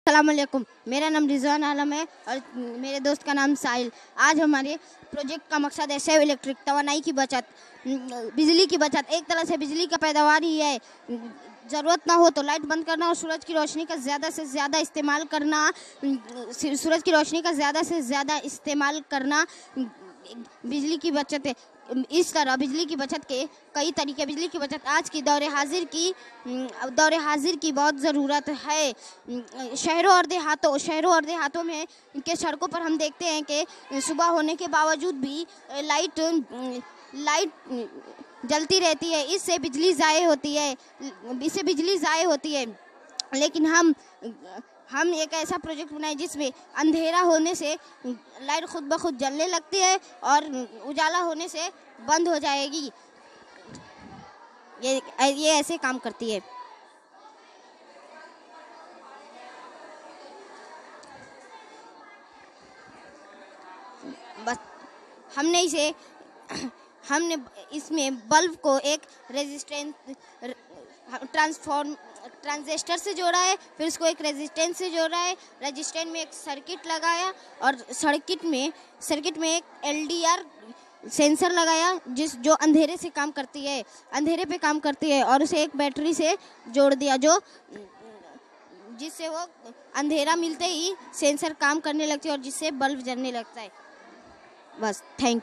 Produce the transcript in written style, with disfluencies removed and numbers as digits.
अस्सलाम वालेकुम, मेरा नाम रिजवान आलम है और मेरे दोस्त का नाम साहिल। आज हमारे प्रोजेक्ट का मकसद है सेव इलेक्ट्रिक, तवानाई की बचत, बिजली की बचत। एक तरह से बिजली का पैदावार ही है। ज़रूरत ना हो तो लाइट बंद करना और सूरज की रोशनी का ज़्यादा से ज़्यादा इस्तेमाल करना, सूरज की रोशनी का ज़्यादा से ज़्यादा इस्तेमाल करना बिजली की बचत है। इस तरह बिजली की बचत के कई तरीके। बिजली की बचत आज की दौरे हाजिर की बहुत ज़रूरत है। शहरों और देहातों में के सड़कों पर हम देखते हैं कि सुबह होने के बावजूद भी लाइट जलती रहती है। इससे बिजली ज़ाय होती है। लेकिन हम एक ऐसा प्रोजेक्ट बनाए जिसमें अंधेरा होने से लाइट खुद ब खुद जलने लगती है और उजाला होने से बंद हो जाएगी। ये ऐसे काम करती है। बस हमने इसमें बल्ब को एक ट्रांजिस्टर से जोड़ा है, फिर इसको एक रेजिस्टेंस से जोड़ा है। रेजिस्टेंस में एक सर्किट लगाया और सर्किट में एक LDR सेंसर लगाया जो अंधेरे पे काम करती है और उसे एक बैटरी से जोड़ दिया जिससे वो अंधेरा मिलते ही सेंसर काम करने लगती है और जिससे बल्ब जलने लगता है। बस, थैंक यू।